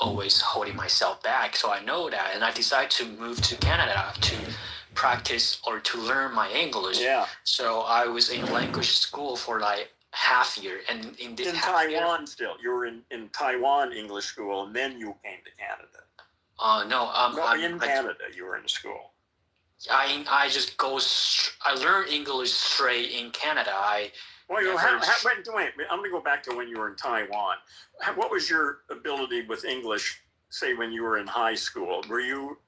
always holding myself back. So I know that, and I decided to move to Canada to practice or to learn my English. Yeah. So I was in language school for like half year, and in this in half Taiwan year, still. You were in Taiwan English school, and then you came to Canada. no, in Canada you were in school. I just I learned English straight in Canada. Wait, I'm going to go back to when you were in Taiwan. What was your ability with English, say, when you were in high school? Were you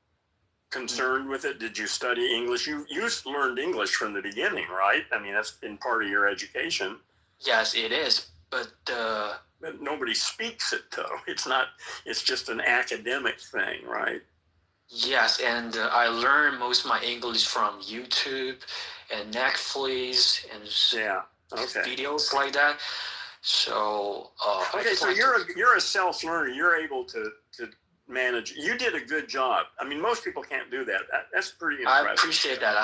concerned with it? Did you study English? You learned English from the beginning, right? I mean, that's been part of your education. Yes, it is. But nobody speaks it, though. It's just an academic thing, right? Yes, and I learned most of my English from YouTube and Netflix and videos like that. So so you're a self-learner. You're able to manage. You did a good job. I mean, most people can't do that. That's pretty impressive. I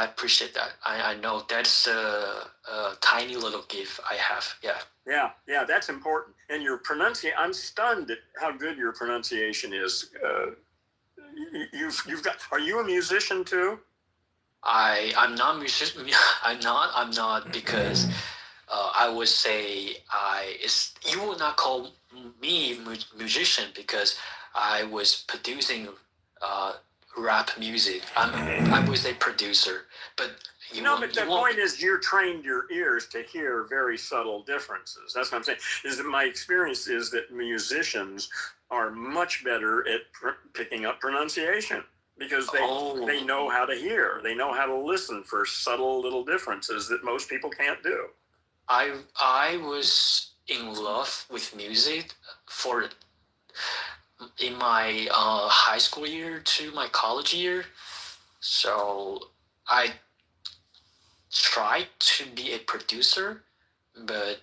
appreciate that. I know that's a tiny little gift I have. Yeah, that's important. And your pronunciation, I'm stunned at how good your pronunciation is. You've got. Are you a musician too? I'm not a musician. I'm not because I would say you would not call me musician because I was producing rap music. I was a producer, but the point is you trained your ears to hear very subtle differences. That's what I'm saying. Is that my experience is that musicians are much better at picking up pronunciation because they know how to hear. They know how to listen for subtle little differences that most people can't do. I was in love with music in my high school year to my college year. So I tried to be a producer, but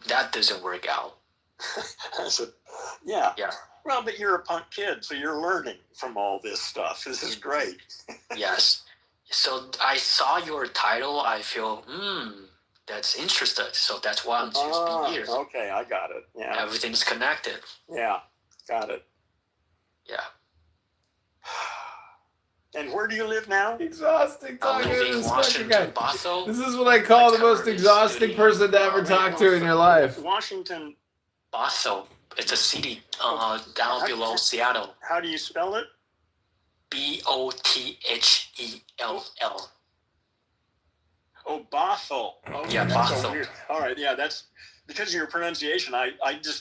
that doesn't work out. Yeah. Well, but you're a punk kid, so you're learning from all this stuff. This is great. Yes. So I saw your title. I feel, that's interesting. So that's why I'm choosing here. Okay, I got it. Yeah. Everything's connected. Yeah, got it. Yeah. And where do you live now? Exhausting talking to this fucking guy. Bothell. This is what I call the most exhausting person to ever talk to in your life. Washington. Bothell. It's a city down below Seattle. How do you spell it? Bothell. Oh, Bothell. Oh, yeah, Bothell. All right, yeah, that's because of your pronunciation.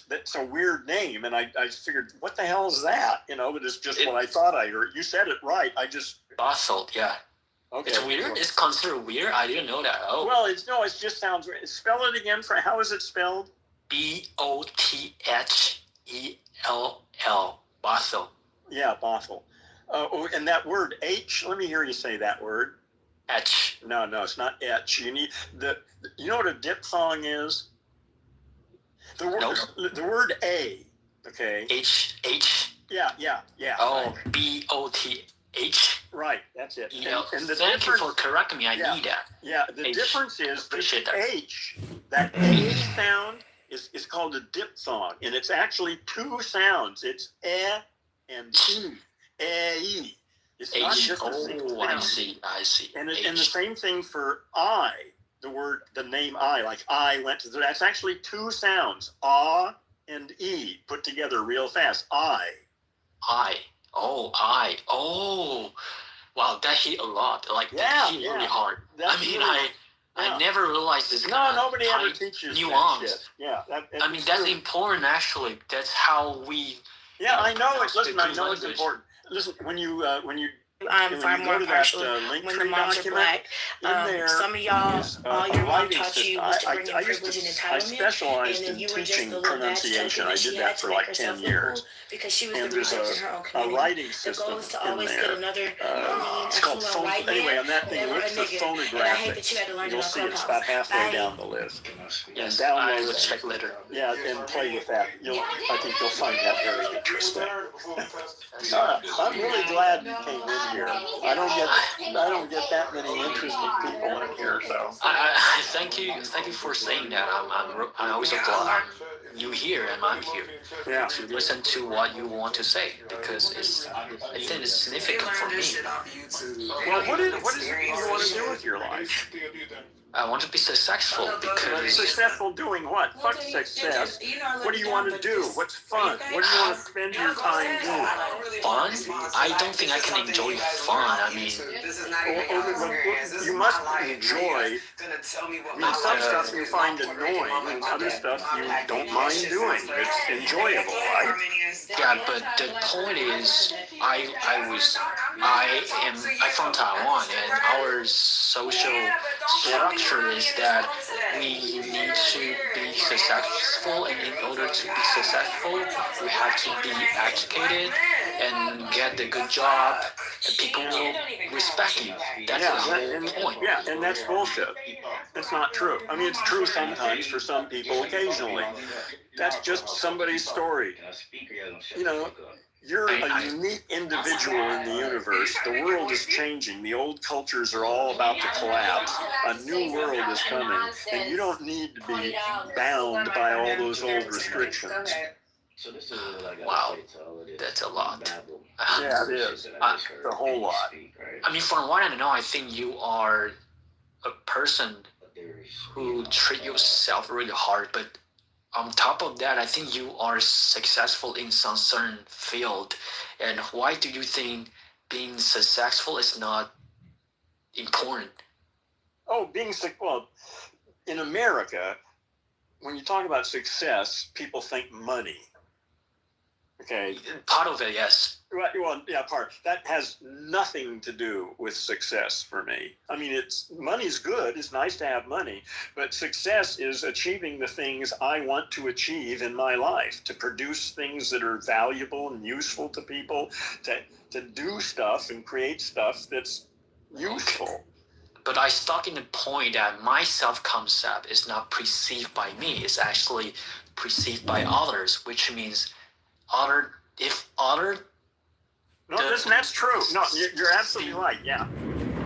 That's a weird name, and I figured, what the hell is that? But it's just what I thought I heard. You said it right. Bothell, yeah. Okay. It's weird. It's considered weird. I didn't know that. Oh. Well, it just sounds weird. Spell it again. How is it spelled? Bothell. Bothell. Yeah, Bothell. And that word H. Let me hear you say that word. H. No, it's not H. You need You know what a diphthong is? The word A. Okay. H. Yeah. Oh, BOTH. Right, that's it. Thank you for correcting me. I need that. Yeah, the difference is the H. That A sound is called a diphthong, and it's actually two sounds. It's and E. E. It's not just a single sound. I see. And the same thing for I. The name I, like I went to. That's actually two sounds. Ah and E put together real fast. I. Oh. Wow, that hit a lot. That hit really hard. I never realized this. Nobody ever teaches nuance. That shit. Yeah. That's important. Actually, that's how we. Yeah, I know it. Listen, I know it's important. Listen, when you I'm far more partial when the moms are black. Some of y'all, all your mom taught you was to bring in privilege and entitlement, and then you were just a little batch joking that she had to make herself look cool because she was the researcher in her own community. The goal is to always get another a female white man, never a nigga. And I hate that you had to learn it on Clubhouse. It's about halfway down the list. Yes, I will check later. Yeah, and play with that. I think you'll find that very interesting. I'm really glad you came in here. I don't get that many interesting people in here. So thank you for saying that. I'm also glad. I'm you here and I'm here. Yeah. To listen to what you want to say because I think it's significant for me. Well, what is it you want to do with your life? I want to be successful because Successful doing what? Fuck success. What do you want to do? What's fun? What do you want to spend your time doing? fun. I don't think I can enjoy fun. I mean, you must enjoy. I mean, some stuff you find annoying, and other stuff you don't mind doing. It's enjoyable, right? yeah, but the point is, I'm from Taiwan, and our social structure is that we need to be successful, and in order to be successful, we have to be educated and get a good job, and people will respect you. That's the whole point. Yeah, and that's bullshit. It's not true. I mean, it's true sometimes for some people, occasionally. That's just somebody's story. You know, you're a unique individual in the universe. The world is changing. The old cultures are all about to collapse. A new world is coming, and you don't need to be bound by all those old restrictions. Wow, that's a lot. Yeah, it is. A whole lot. I mean, from what I know, I think you are a person who treat yourself really hard, but on top of that, I think you are successful in some certain field. And why do you think being successful is not important? Oh, well, in America, when you talk about success, people think money. Okay. Part of it, yes. Well, yeah, part. That has nothing to do with success for me. I mean, money's good. It's nice to have money, but success is achieving the things I want to achieve in my life, to produce things that are valuable and useful to people, to do stuff and create stuff that's useful. But I stuck in the point that my self-concept is not perceived by me. It's actually perceived by others, which means that's true. No, you're absolutely right. Yeah.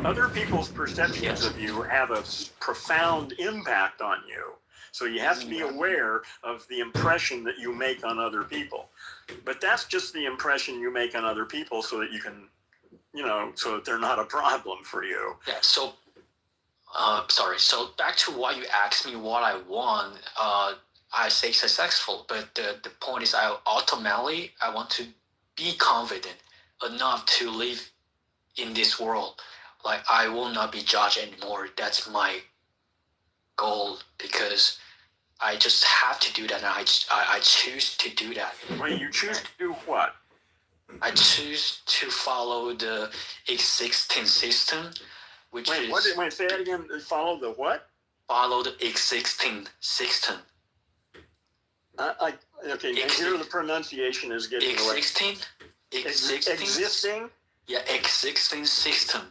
Other people's perceptions of you have a profound impact on you. So you have to be aware of the impression that you make on other people. But that's just the impression you make on other people so that you can, so that they're not a problem for you. Yeah. So, So back to what you asked me, what I want. I say successful, but the point is I want to be confident enough to live in this world. Like I will not be judged anymore. That's my goal because I just have to do that and I choose to do that. Wait, you choose to do what? I choose to follow the existing system, which say that again. Follow the what? Follow the existing system. Okay, here the pronunciation is getting existing. Existing? Yeah, existing system.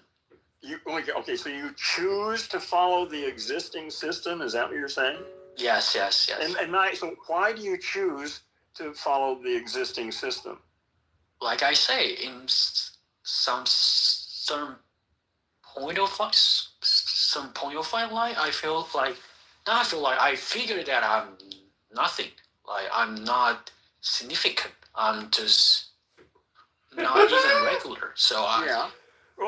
Okay, so you choose to follow the existing system? Is that what you're saying? Yes. So why do you choose to follow the existing system? Like I say, in some certain point of life, I figured that I'm nothing. Like I'm not significant. I'm just not even regular. So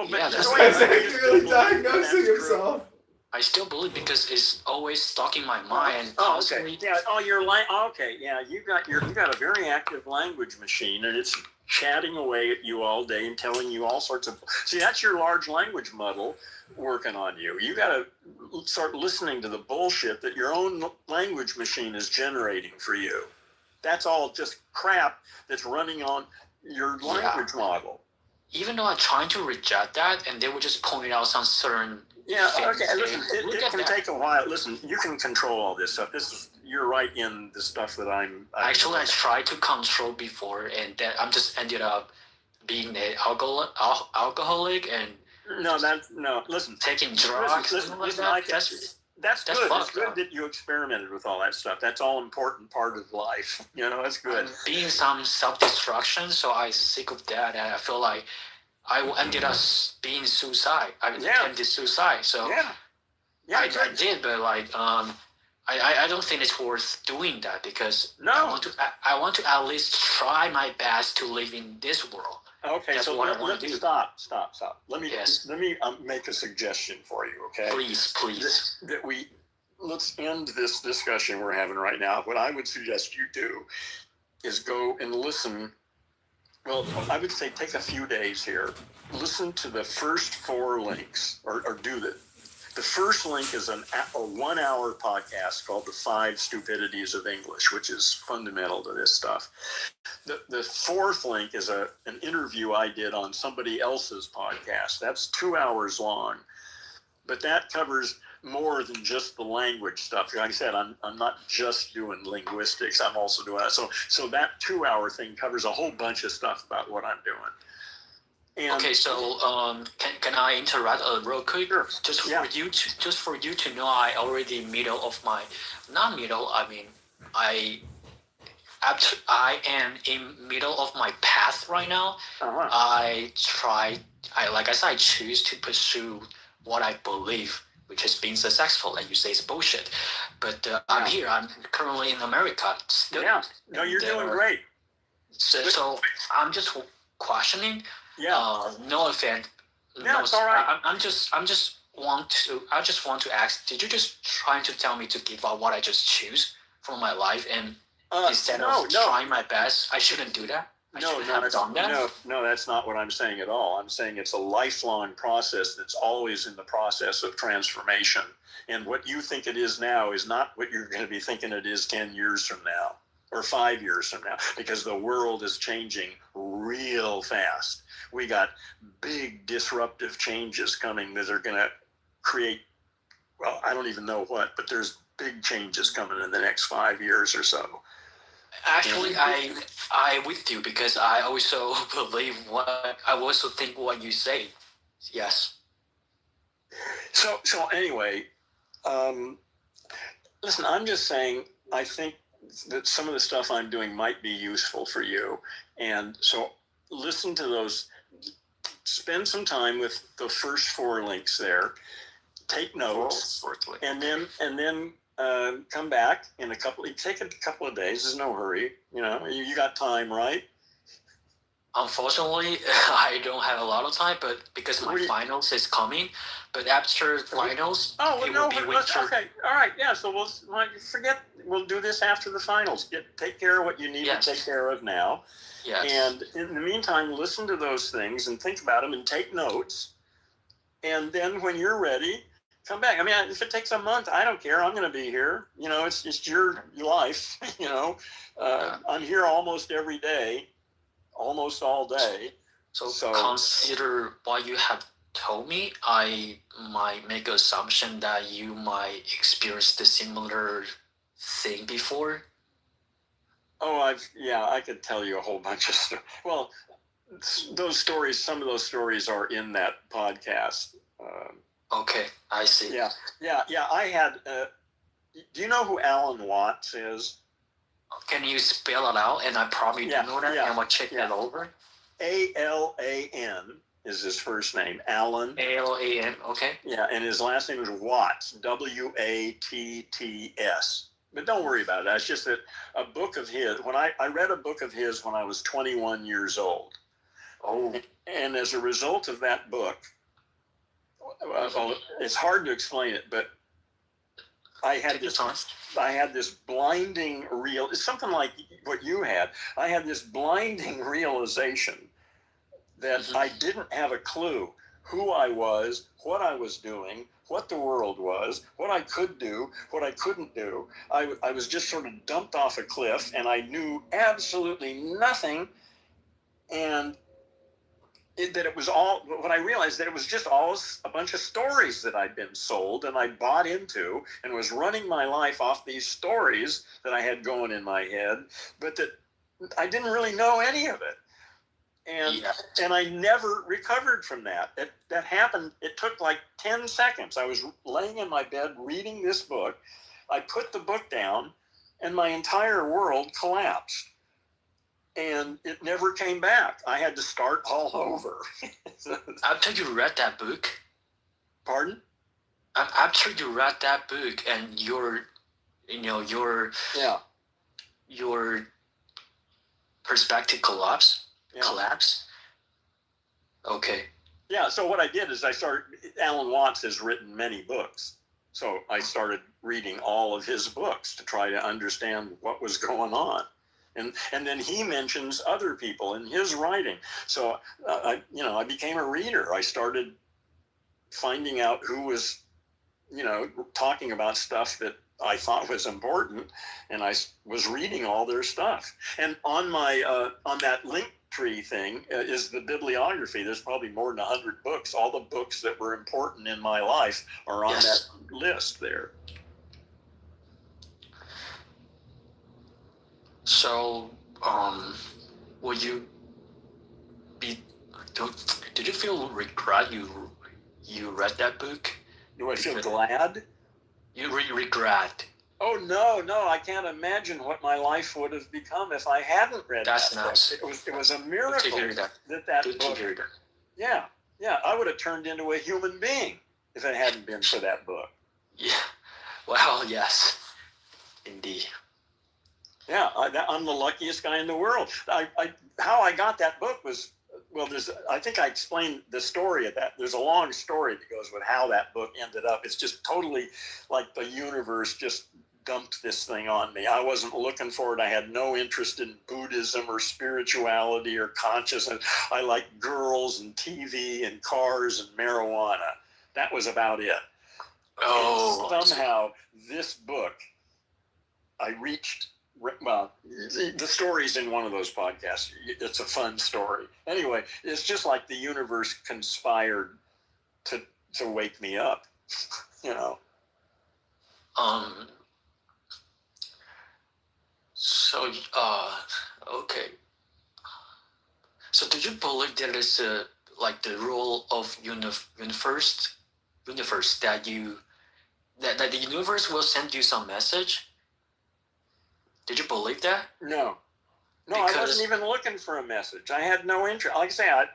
that's basically diagnosing himself. I still believe because it's always stuck in my mind. Okay. Yeah. Okay. Yeah. You got a very active language machine, and it's chatting away at you all day and telling you all sorts of. See, that's your large language model working on you. You got to start listening to the bullshit that your own language machine is generating for you. That's all just crap that's running on your language model. Even though I'm trying to reject that, and they would just point out some certain. Yeah. Okay. Listen, it can take a while. Listen, you can control all this stuff. You're right in the stuff that I'm. Actually, I tried to control before, and then I'm just ended up being an alcoholic and. Listen. Taking drugs. That's good. It's good that you experimented with all that stuff. That's all important part of life. That's good. Being some self-destruction, so I sick of that, and I feel like I ended up being suicide. I attempted suicide. So I did, but I don't think it's worth doing that because No. I want to at least try my best to live in this world. Okay, That's so what I want to do. Stop. Let me Yes. make a suggestion for you, okay? Please. Let's end this discussion we're having right now. What I would suggest you do is go and listen. Well, I would say take a few days here. Listen to the first 4 links, or do that. The first link is a 1-hour podcast called The 5 Stupidities of English, which is fundamental to this stuff. The fourth link is an interview I did on somebody else's podcast. That's 2 hours long, but that covers more than just the language stuff. Like I said, I'm not just doing linguistics. I'm also doing that. So that 2-hour thing covers a whole bunch of stuff about what I'm doing. And okay, so can I interrupt real quick? Sure. Just for you to know, I already I am in middle of my path right now. Uh-huh. I choose to pursue what I believe, which is being successful. Like you say, it's bullshit. But I'm here. I'm currently in America. Still, yeah. No, you're doing great. So I'm just questioning. Yeah. No offense. Yeah, it's all right. I just want to ask. Did you just trying to tell me to give up what I just choose from my life and instead of trying my best, I shouldn't do that? No, that's not what I'm saying at all. I'm saying it's a lifelong process that's always in the process of transformation. And what you think it is now is not what you're going to be thinking it is 10 years from now or 5 years from now, because the world is changing real fast. We got big disruptive changes coming that are going to create, well, I don't even know what, but there's big changes coming in the next 5 years or so. Actually, I with you because I also believe I also think what you say. Yes. So anyway, listen, I'm just saying, I think that some of the stuff I'm doing might be useful for you. And so listen to those, spend some time with the first 4 links there, take notes, and then come back in take a couple of days. There's no hurry. You got time, right? Unfortunately, I don't have a lot of time, but because my finals is coming, but after finals, it will be winter. Okay, all right, yeah. So we'll do this after the finals. Take care of what you need to take care of now. Yes. And in the meantime, listen to those things and think about them and take notes. And then when you're ready, come back. I mean, if it takes a month, I don't care. I'm going to be here. It's your life. I'm here almost every day, almost all day. So consider what you have told me. I might make an assumption that you might experience the similar thing before. Oh, I could tell you a whole bunch of stuff. Well, those stories, some of those stories are in that podcast. Okay, I see. Yeah. I had. Do you know who Alan Watts is? Can you spell it out? And I probably do know that, and I'll check that over. Alan is his first name. Alan. Alan. Okay. Yeah, and his last name is Watts. Watts. But don't worry about it. It's just that a book of his. When I read a book of his when I was 21 years old. Oh. And as a result of that book. It's hard to explain it, but I had this blinding it's something like what you had. I had this blinding realization that I didn't have a clue who I was, what I was doing, what the world was, what I could do, what I couldn't do. I was just sort of dumped off a cliff, and I knew absolutely nothing. And what I realized that it was just all a bunch of stories that I'd been sold and I bought into and was running my life off these stories that I had going in my head, but that I didn't really know any of it. And I never recovered from that. That happened. It took like 10 seconds. I was laying in my bed reading this book. I put the book down and my entire world collapsed. And it never came back. I had to start all over. After you read that book? Pardon? After you read that book and your your perspective collapse. Okay. Yeah, so what I did is Alan Watts has written many books. So I started reading all of his books to try to understand what was going on. And then he mentions other people in his writing. So, I became a reader. I started finding out who was, talking about stuff that I thought was important. And I was reading all their stuff. And on my, on that link tree thing is the bibliography. There's probably more than 100 books. All the books that were important in my life are on that list there. So, will you did you feel regret you read that book? Do I feel glad? You regret? Oh, no, I can't imagine what my life would have become if I hadn't read that book. That's nice. It was a miracle that book. Yeah, I would have turned into a human being if it hadn't been for that book. Yeah, well, yes, indeed. Yeah, I'm the luckiest guy in the world. How I got that book was, well, I think I explained the story of that. There's a long story that goes with how that book ended up. It's just totally like the universe just dumped this thing on me. I wasn't looking for it. I had no interest in Buddhism or spirituality or consciousness. I liked girls and TV and cars and marijuana. That was about it. Oh. And somehow this book, I reached, well, the story's in one of those podcasts. It's a fun story. Anyway, it's just like the universe conspired to wake me up, So, okay. So, do you believe there is like the rule of universe that the universe will send you some message? Did you believe that? No, I wasn't even looking for a message. I had no interest. Like I say, I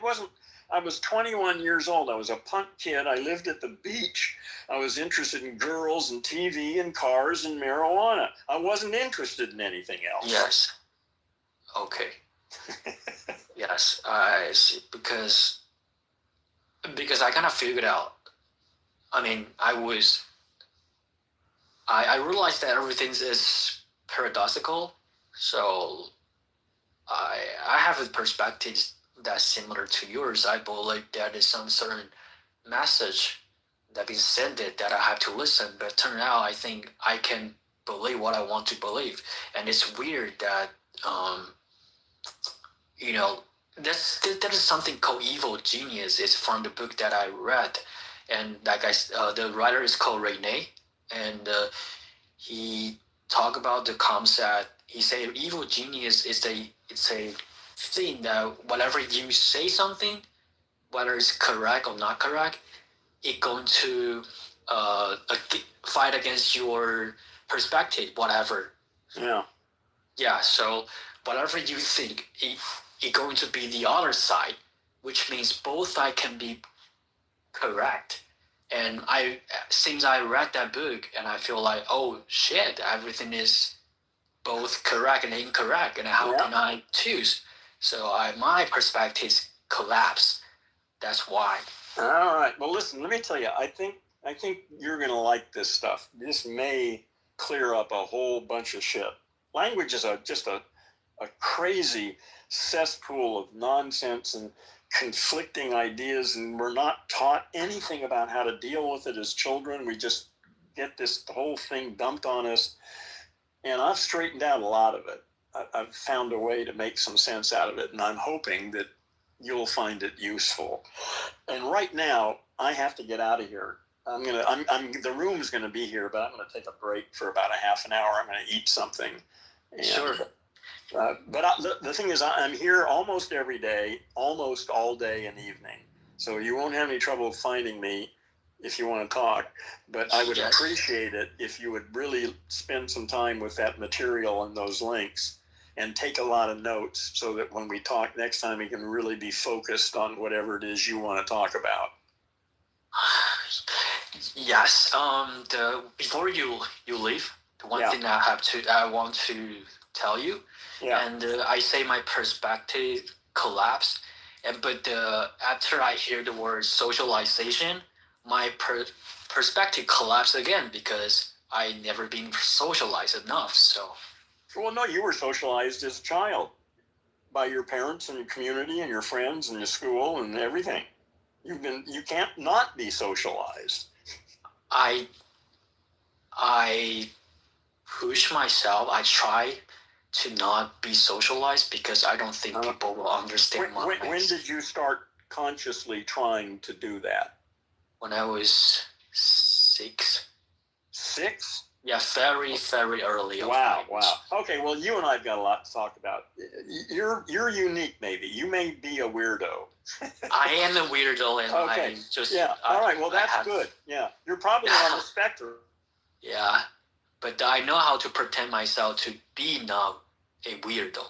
wasn't. I was 21 years old. I was a punk kid. I lived at the beach. I was interested in girls and TV and cars and marijuana. I wasn't interested in anything else. Yes. Okay. Yes, I see. Because I kind of figured out. I mean, I realized that everything is paradoxical. So I have a perspective that's similar to yours. I believe there is some certain message that been sent that I have to listen. But turn out, I think I can believe what I want to believe, and it's weird that that is something called evil genius. It's from the book that I read, and the writer is called Rene, and he talked about the concept. He said evil genius is it's a thing that whenever you say something, whether it's correct or not correct, it's going to fight against your perspective, whatever. Yeah. Yeah, so whatever you think, it's going to be the other side, which means both sides can be correct. And since I read that book, and I feel like, oh shit, everything is both correct and incorrect, and how can I choose? So my perspectives collapse. That's why. All right. Well, listen. Let me tell you. I think you're gonna like this stuff. This may clear up a whole bunch of shit. Language is just a crazy cesspool of nonsense and conflicting ideas, and we're not taught anything about how to deal with it as children. We just get this whole thing dumped on us, and I've straightened out a lot of it. I've found a way to make some sense out of it, and I'm hoping that you'll find it useful. And right now, I have to get out of here. The room's gonna be here, but I'm gonna take a break for about a half an hour. I'm gonna eat something. And, sure. But the thing is, I'm here almost every day, almost all day and evening. So you won't have any trouble finding me if you want to talk. But I would appreciate it if you would really spend some time with that material and those links and take a lot of notes so that when we talk next time, we can really be focused on whatever it is you want to talk about. Yes. Before you leave, one thing I want to tell you, and I say my perspective collapsed, but after I hear the word socialization, my perspective collapsed again because I never been socialized enough. So, well, no, you were socialized as a child by your parents and your community and your friends and your school and everything. You can't not be socialized. I push myself. I try to not be socialized because I don't think people will understand my ways. When did you start consciously trying to do that? When I was 6. 6? Yeah, very, very early. Wow. Okay, well, you and I've got a lot to talk about. You're unique, maybe. You may be a weirdo. I am a weirdo, and okay. All right. Well, that's good. Yeah, you're probably on the spectrum. Yeah, but I know how to pretend myself to be not a weirdo,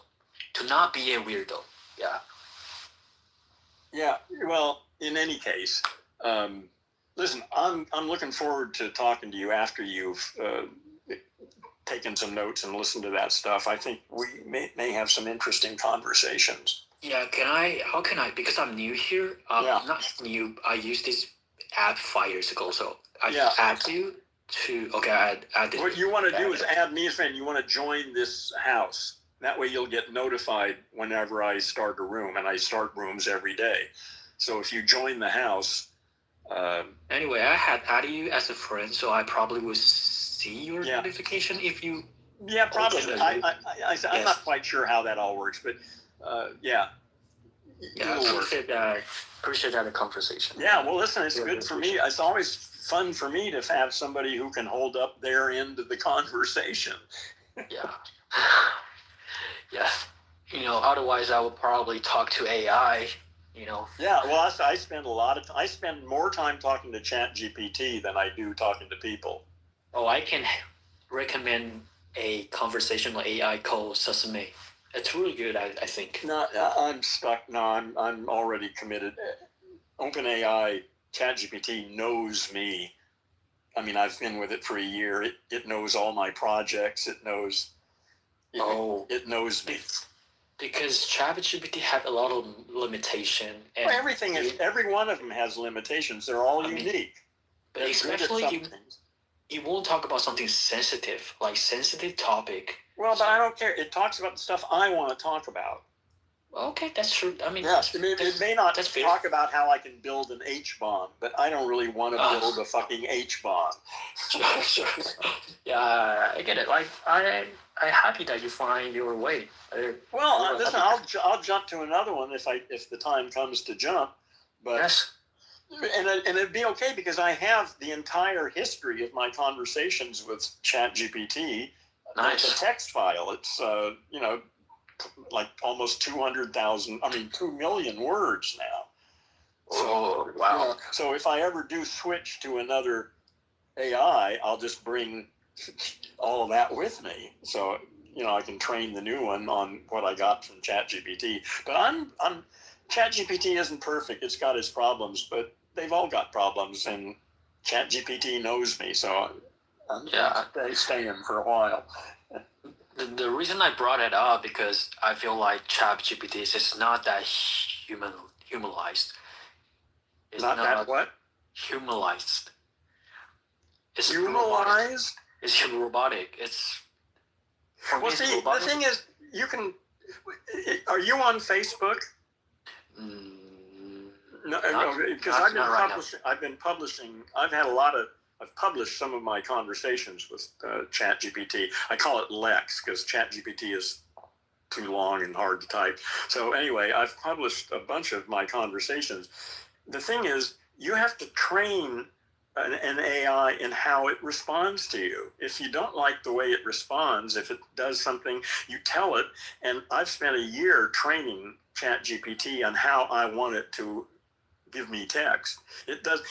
to not be a weirdo. Yeah. Yeah. Well, in any case, listen, I'm looking forward to talking to you after you've taken some notes and listened to that stuff. I think we may have some interesting conversations. Yeah, how can I, because I'm new here, not new, I used this app 5 years ago, so I add you to, okay, I added. What you want to do is add me as a friend. You want to join this house. That way you'll get notified whenever I start a room, and I start rooms every day. So if you join the house. Anyway, I had added you as a friend, so I probably will see your notification if you. Yeah, probably. I'm not quite sure how that all works, but yeah. Yeah, I appreciate that conversation. Yeah, well, listen, it's good for me. It's always fun for me to have somebody who can hold up their end of the conversation. Yeah. Yeah. Otherwise I would probably talk to AI, Yeah, well, I spend more time talking to ChatGPT than I do talking to people. Oh, I can recommend a conversational AI called Sesame. It's really good, I think. No, I'm stuck. No, I'm already committed. OpenAI, ChatGPT knows me. I mean, I've been with it for a year. It knows all my projects. It knows. It knows me. Because ChatGPT had a lot of limitation. And every one of them has limitations. They're all unique. But especially it won't talk about something sensitive, like sensitive topic. Well, but I don't care. It talks about the stuff I want to talk about. Okay, that's true. I mean, it may not talk about how I can build an H-bomb, but I don't really want to build a fucking H-bomb. Sure. Yeah, I get it. Like, I'm happy that you find your way. Well, listen, I'll jump to another one if the time comes to jump. But yes. And it'd be okay because I have the entire history of my conversations with ChatGPT. Nice. It's a text file. It's like almost 2 million words now. Oh, wow. So if I ever do switch to another AI, I'll just bring all of that with me. So, I can train the new one on what I got from ChatGPT. But ChatGPT isn't perfect. It's got its problems, but they've all got problems, and ChatGPT knows me, so I'm staying for a while. The reason I brought it up because I feel like ChatGPT is just not that humanized. It's not that what? Humanized. It's humanized? It's robotic. It's the thing is, you can. Are you on Facebook? No, because I've been publishing. I've published some of my conversations with ChatGPT. I call it Lex because ChatGPT is too long and hard to type. So anyway, I've published a bunch of my conversations. The thing is, you have to train an AI in how it responds to you. If you don't like the way it responds, if it does something, you tell it. And I've spent a year training ChatGPT on how I want it to give me text. It does.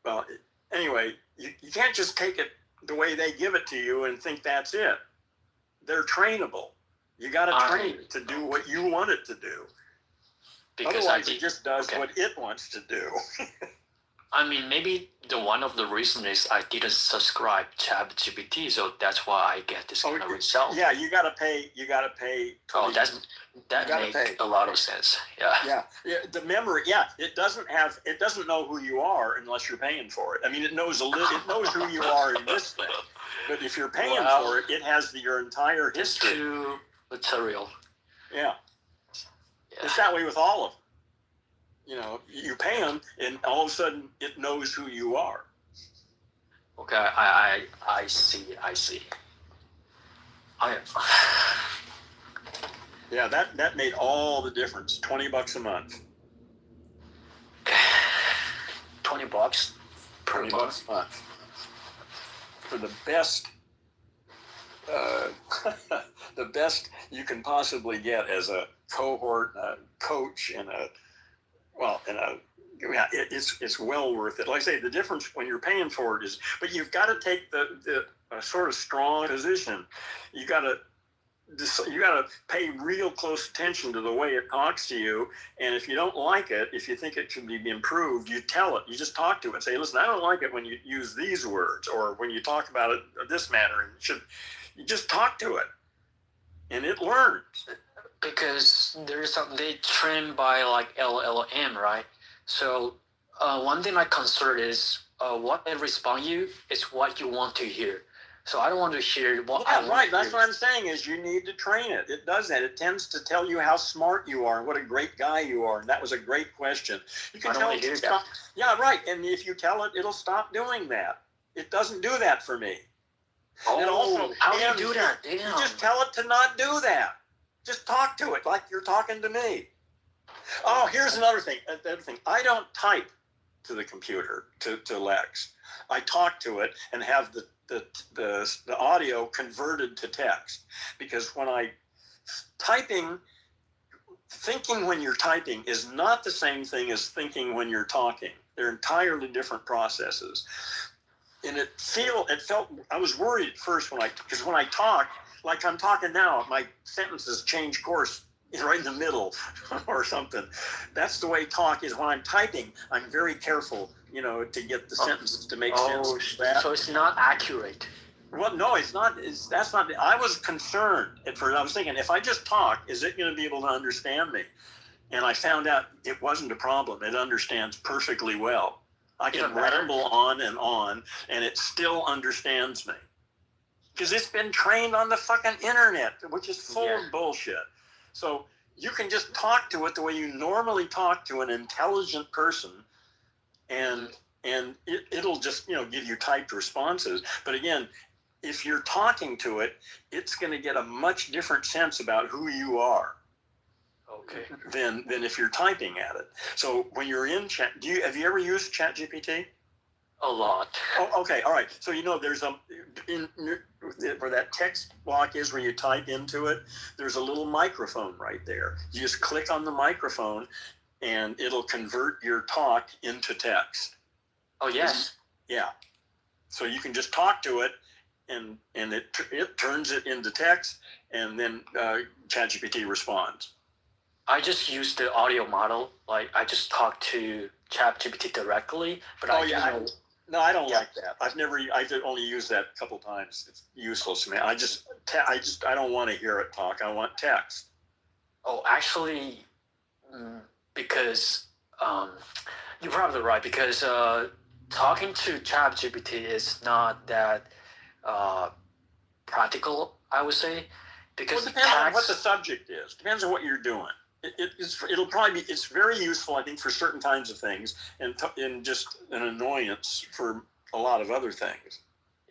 Well, anyway, you can't just take it the way they give it to you and think that's it. They're trainable. You got to train it to do what you want it to do. Because otherwise, it just does what it wants to do. I mean, maybe the one of the reason is I didn't subscribe ChatGPT, so that's why I get this kind of result. Yeah, you gotta pay. Oh, that makes a lot of sense. Yeah. Yeah. The memory. Yeah, it doesn't know who you are unless you're paying for it. I mean, it knows who you are in this thing, but if you're paying for it, it has your entire history. It's too material. Yeah. It's that way with all of them. You pay them, and all of a sudden, it knows who you are. Okay, I see. Yeah, that made all the difference. $20 a month. $20 per month. $20 a month for the best, the best you can possibly get as a cohort, a coach, and it's well worth it. Like I say, the difference when you're paying for it is, but you've got to take the sort of strong position. You got to pay real close attention to the way it talks to you. And if you don't like it, if you think it should be improved, you tell it. You just talk to it and say, listen, I don't like it when you use these words, or when you talk about it this manner. And you just talk to it, and it learns. Because they train by like LLM, right? So one thing I consider is what they respond you is what you want to hear. So I don't want to hear what I want to hear. That's what I'm saying is you need to train it. It does that. It tends to tell you how smart you are and what a great guy you are. And that was a great question. You can tell it to stop. Yeah, right. And if you tell it, it'll stop doing that. It doesn't do that for me. Oh, and also, how do you do that? You just tell it to not do that. Just talk to it like you're talking to me. Oh, here's another thing. I don't type to the computer, to Lex. I talk to it and have the audio converted to text. Because when thinking when you're typing is not the same thing as thinking when you're talking. They're entirely different processes. And it felt, I was worried at first because when I talk, like I'm talking now, my sentences change course right in the middle or something. That's the way talk is. When I'm typing, I'm very careful, to get the sentences to make sense. So it's not accurate. Well, no, it's not. That's not. I was concerned at first. I was thinking, if I just talk, is it going to be able to understand me? And I found out it wasn't a problem. It understands perfectly well. I can ramble on, and it still understands me. Because it's been trained on the fucking internet, which is full of bullshit. So you can just talk to it the way you normally talk to an intelligent person, and it'll just give you typed responses. But again, if you're talking to it, it's going to get a much different sense about who you are. Okay. Than if you're typing at it. So when you're in chat, have you ever used ChatGPT? A lot. Oh, okay, all right. So there's where that text block is, where you type into it, there's a little microphone right there. You just click on the microphone, and it'll convert your talk into text. Oh, yes. Yeah. So you can just talk to it, and it turns it into text, and then ChatGPT responds. I just use the audio model. Like I just talk to ChatGPT directly, but No, I don't like that. I've only used that a couple times. It's useless to me. I don't want to hear it talk. I want text. Oh, actually, because you're probably right. Because talking to ChatGPT is not that practical, I would say. Because it depends on what the subject is. Depends on what you're doing. It's very useful, I think, for certain kinds of things, and just an annoyance for a lot of other things.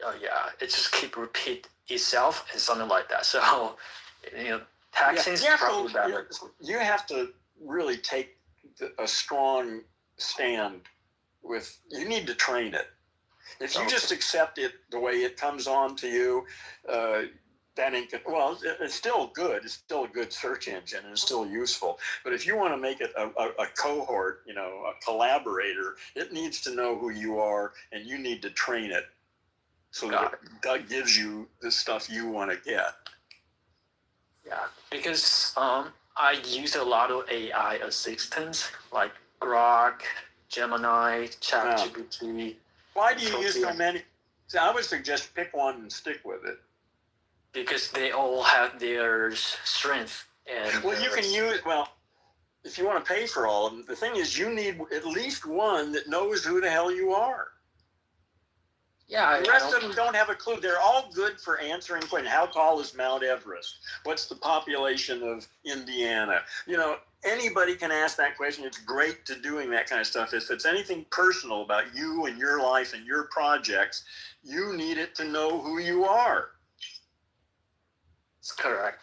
Oh yeah, it just keep repeat itself and something like that. So, texting is probably better. You have to really take a strong stand with. You need to train it. If you just accept it the way it comes on to you, that ain't good. Well, it's still good. It's still a good search engine, and it's still useful. But if you want to make it a cohort, a collaborator, it needs to know who you are, and you need to train it so that gives you the stuff you want to get. Yeah, because I use a lot of AI assistants like Grok, Gemini, ChatGPT. Why do you use so many? So I would suggest pick one and stick with it. Because they all have their strength. And well, you can use, if you want to pay for all of them, the thing is you need at least one that knows who the hell you are. Yeah, the rest of them don't have a clue. They're all good for answering questions. How tall is Mount Everest? What's the population of Indiana? Anybody can ask that question. It's great to doing that kind of stuff. If it's anything personal about you and your life and your projects, you need it to know who you are. That's correct.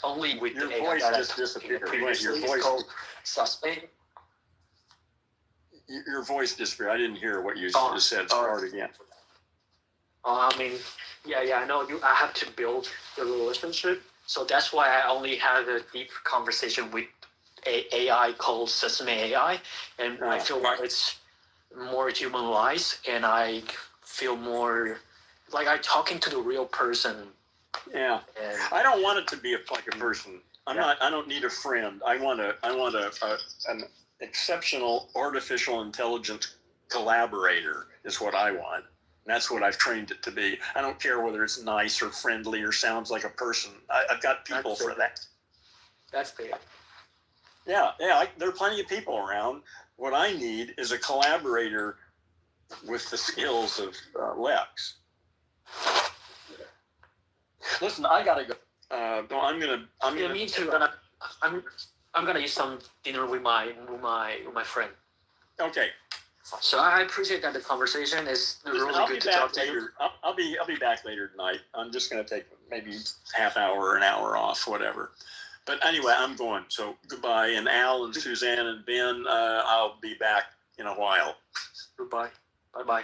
Only with your the voice AI just disappeared. Previously, Your voice called suspect. Your voice disappeared. I didn't hear what you just said. Start again. I know I have to build the relationship, so that's why I only had a deep conversation with AI called Sesame AI, and I feel like it's more humanized, and I feel more like I'm talking to the real person. Yeah, and I don't want it to be like a person. I don't need a friend. I want an exceptional artificial intelligence collaborator is what I want. And that's what I've trained it to be. I don't care whether it's nice or friendly or sounds like a person. I've got people for that. That's fair. Yeah. There are plenty of people around. What I need is a collaborator with the skills of Lex. Listen, I gotta go. Me too. I'm gonna eat some dinner with my friend. Okay. So I appreciate that the conversation is really good to talk to you. I'll be back later tonight. I'm just gonna take maybe half hour or an hour off, whatever. But anyway, I'm going. So goodbye. And Al and Suzanne and Ben, I'll be back in a while. Goodbye. Bye-bye.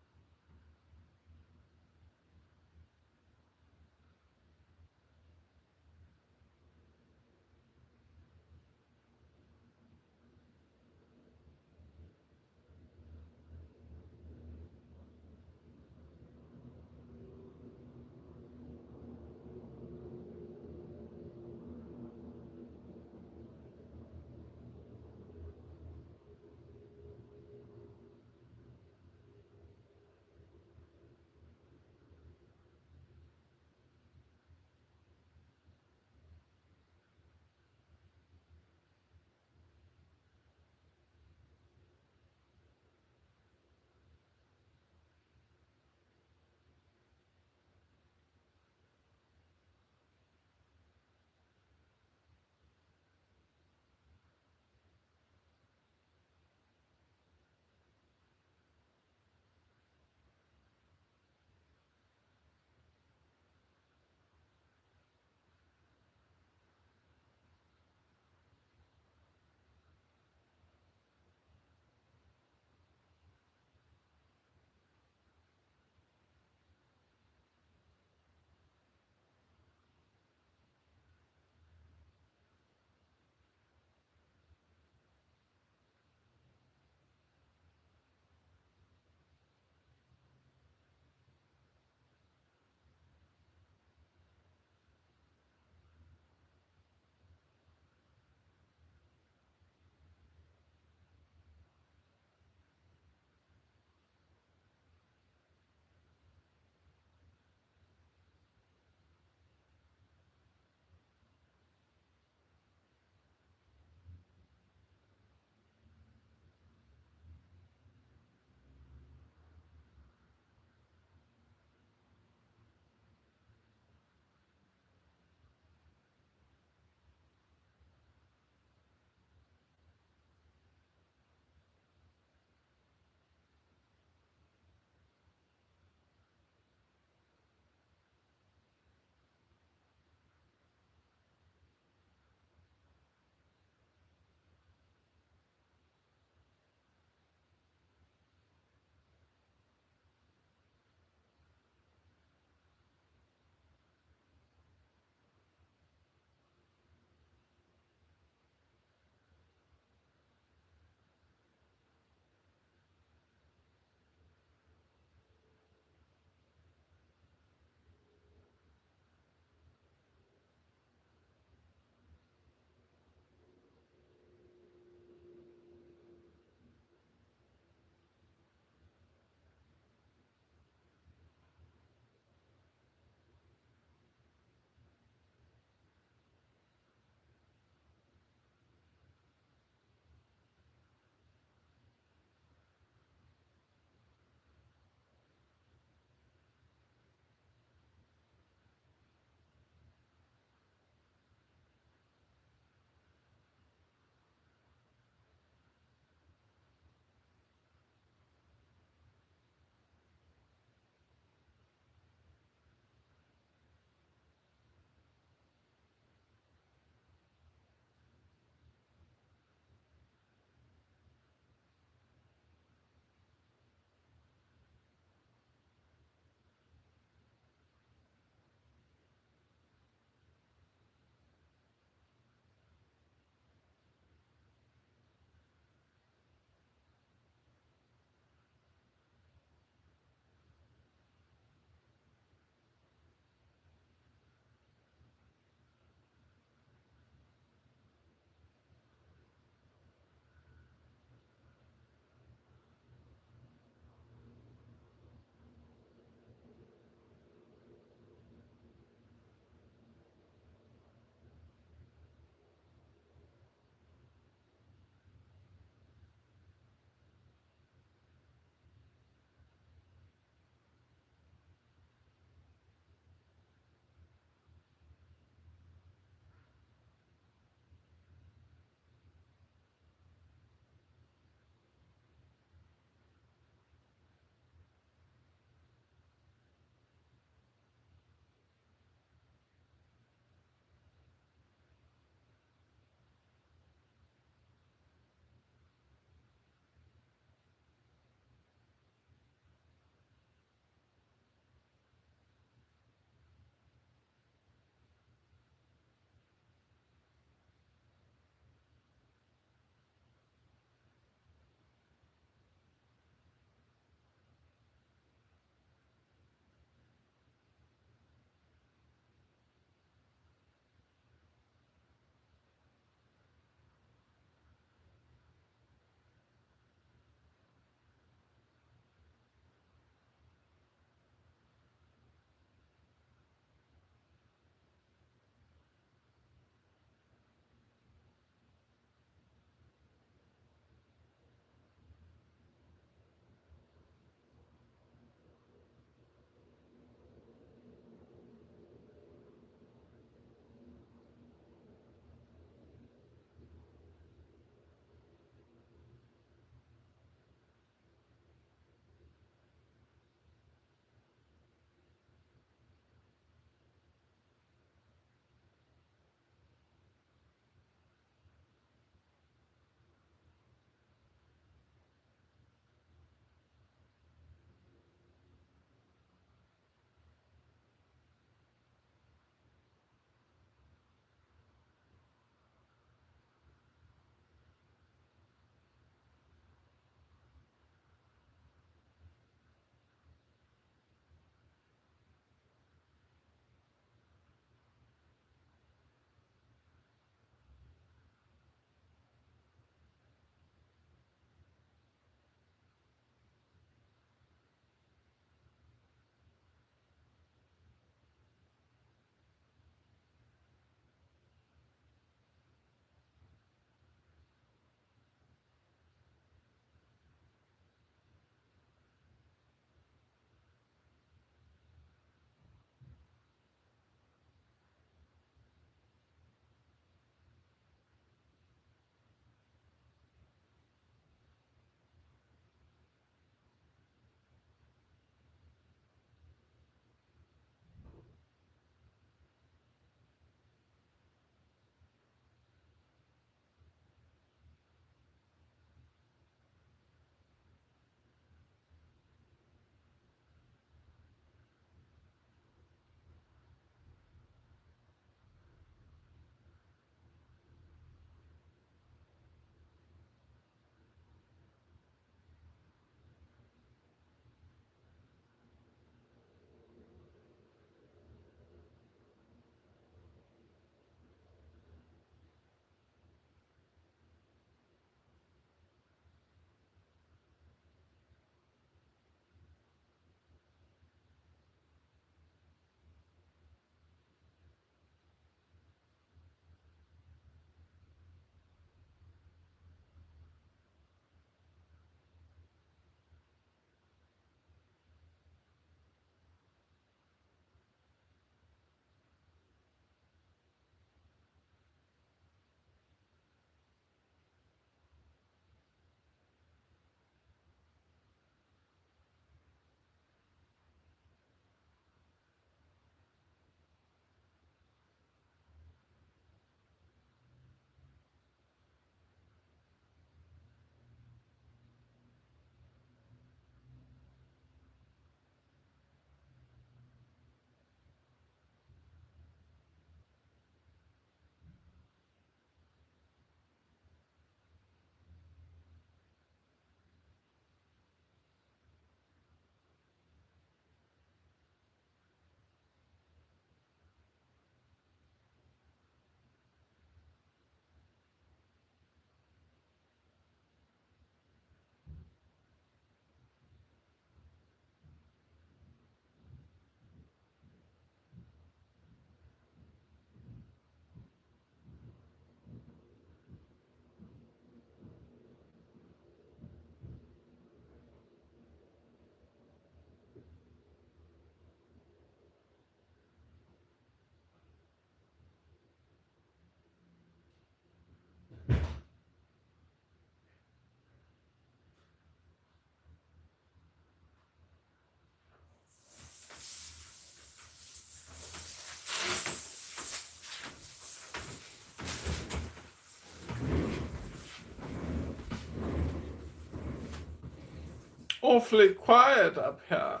awfully quiet up here.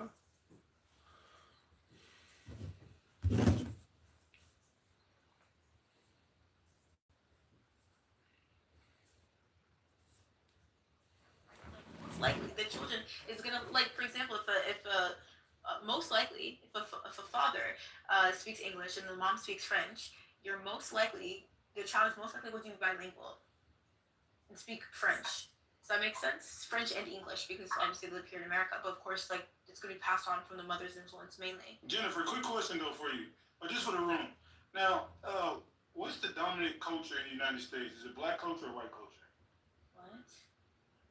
Likely the children is gonna, like, for example, if a most likely if a father speaks English and the mom speaks French, the child is most likely going to be bilingual and speak French. Does that make sense? French and English, because obviously they live here in America, but of course, like, it's going to be passed on from the mother's influence mainly. Jennifer, quick question though for you, or just for the room. Now, what's the dominant culture in the United States? Is it black culture or white culture? What?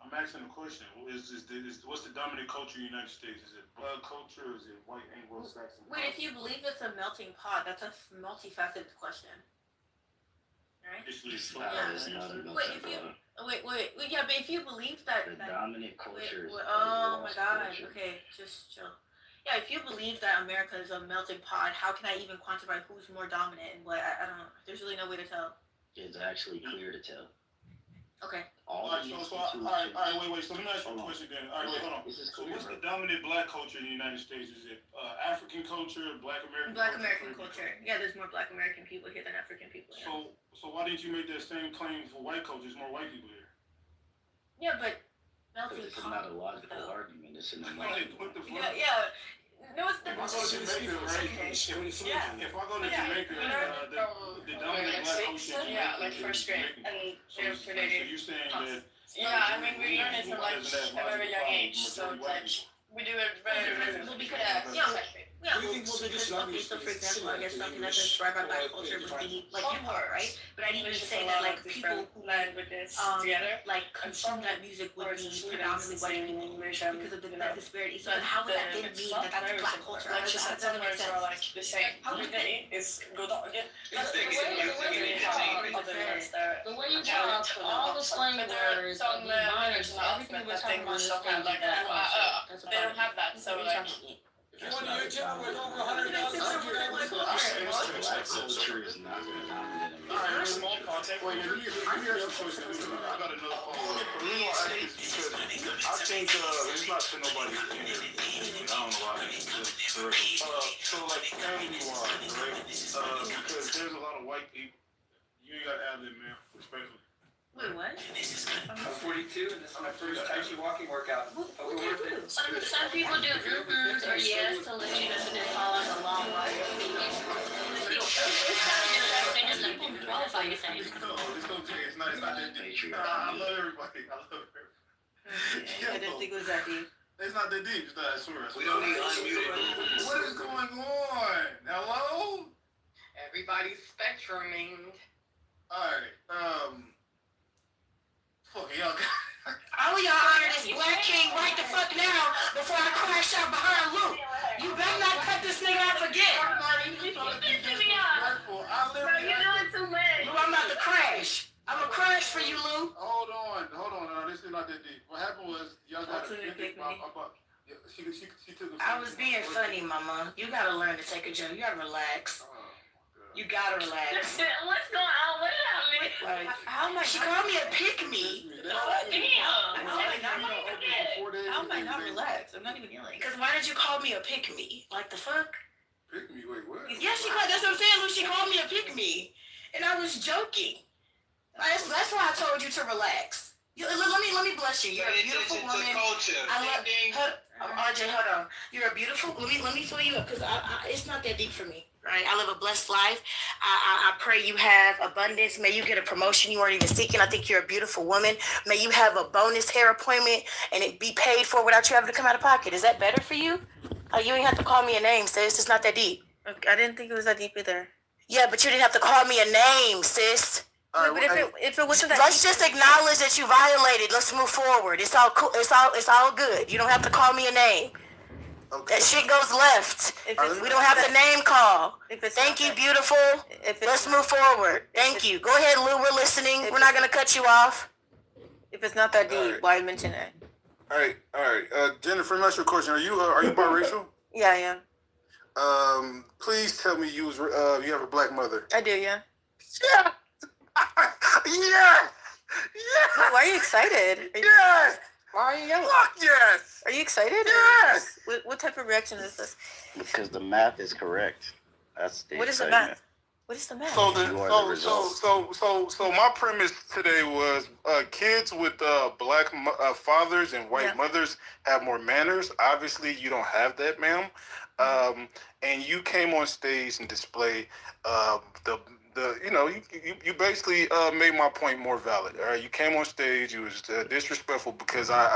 I'm asking a question. What's the dominant culture in the United States? Is it black culture or is it white Anglo-Saxon? Wait, if you believe it's a melting pot, that's a multifaceted question. Right? Wait, yeah, but if you believe that the dominant culture is oh my god, culture. okay, just chill. Yeah, if you believe that America is a melting pot, how can I even quantify who's more dominant and what? I don't know. There's really no way to tell. It's actually clear to tell. Okay. All right, wait. So let me ask you a question then. All right, wait, hold on. So what's the dominant black culture in the United States? Is it African culture, Black American culture? Yeah, there's more Black American people here than African people. Yeah. So why didn't you make that same claim for white culture? There's more white people here. Yeah, but melting It's pot. not a logical argument. It's an Like, what the fuck? Yeah. No, it's the. If I go to Jamaica, right? Yeah. If I go to Jamaica, the dominant black culture. Yeah, like first grade, and they're So pretty. you're saying that? Yeah, I mean we learn it from like a very young age, so it's like we do it very. Well, because so for example, I guess something that's inspired by Black culture would be like hip hop, right? But I'd even say that like people who languages together, like consume that music would be predominantly white people because of that disparity. So how would that then mean that that's Black culture? Like she said, some words are like the same. Every day is good again. The way you talk, all the slang words, the minors, everything we're talking about is like they don't have that, so like. If you want to YouTube with over 100,000 Black culture is not dominant in America. Small content. Wait, let me ask you a question. I got another phone. The reason why I ask this because I think it's not to nobody's opinion. I don't know why. So like family-wise, right? Because there's a lot of white people. You ain't got to add them, man. Respectfully. Wait, what? I'm 42 and this is my first Tai Chi walking workout. Some people do or yes to let you know that they're following along while you're speaking. It's kind of interesting that people qualify your thing. No, it's okay. It's not that deep. I love everybody. I love everybody. I didn't think it was that deep. It's not that deep. It's not, I swear. We don't need unmuted. What is going on? Hello? Everybody's spectruming. Alright, fucking y'all. All y'all honor this Black King right the fuck now before I crash out behind Luke. You better not cut this nigga out again. Lou, I'm about to crash. I'm gonna crash for you, Lou. Hold on. This is not that deep. What happened was y'all got She took a I was being funny, mama. You gotta learn to take a joke. You gotta relax. Oh, my God. You gotta relax. What's going on? What happened? Like, how am I? She called me a pick-me. How am I not relaxed? I'm not even yelling. Because why did you call me a pick-me? Like the fuck? Pick me, wait, what? Yeah, that's what I'm saying, Lou. She called me a pick-me. And I was joking. That's why I told you to relax. Let me bless you. You're a beautiful woman. I love RJ, hold on. You're a beautiful. Let me fill you up because it's not that deep for me. Right? I live a blessed life. I pray you have abundance. May you get a promotion you weren't even seeking. I think you're a beautiful woman. May you have a bonus hair appointment and it be paid for without you having to come out of pocket. Is that better for you? You ain't have to call me a name, sis. It's not that deep. Okay, I didn't think it was that deep either. Yeah, but you didn't have to call me a name, sis. Right, but if it wasn't that let's just acknowledge that you violated. Let's move forward. It's all cool. It's all good. You don't have to call me a name. Okay. That shit goes left. We don't have to name call. Thank you, beautiful. Let's move forward. Thank you. Go ahead, Lou. We're listening. We're not gonna cut you off. If it's not that deep, why mention it? All right. Jennifer, let me ask you a question. Are you biracial? Yeah, I am. Please tell me you have a black mother. I do, yeah. Yeah. Yeah. Why are you excited? Yes. Why are you yelling? Fuck yes. Are you excited? Yes. What type of reaction is this? Because the math is correct. That's the What is the excitement. math? What is the math? So my premise today was kids with black fathers and white mothers have more manners. Obviously, you don't have that, ma'am. And you came on stage and displayed the you basically made my point more valid. All right, you came on stage. You was disrespectful because